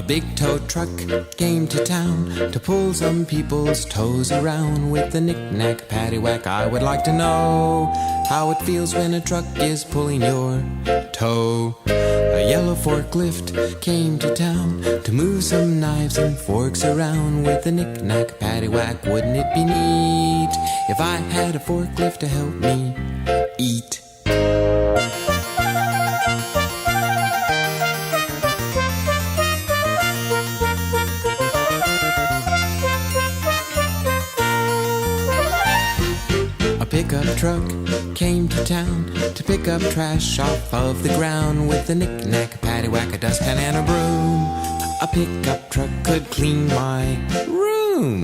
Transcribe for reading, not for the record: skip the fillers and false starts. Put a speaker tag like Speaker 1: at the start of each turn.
Speaker 1: A big tow truck came to town to pull some people's toes around with the knick-knack-paddy-wack. I would like to know how it feels when a truck is pulling your toe. A yellow forklift came to town to move some knives and forks around with the knick-knack-paddy-wack. Wouldn't it be neat if I had a forklift to help me eat? A pickup truck came to town to pick up trash off of the ground with a knick-knack-paddy-wack, a dustpan and a broom. A pickup truck could clean my room.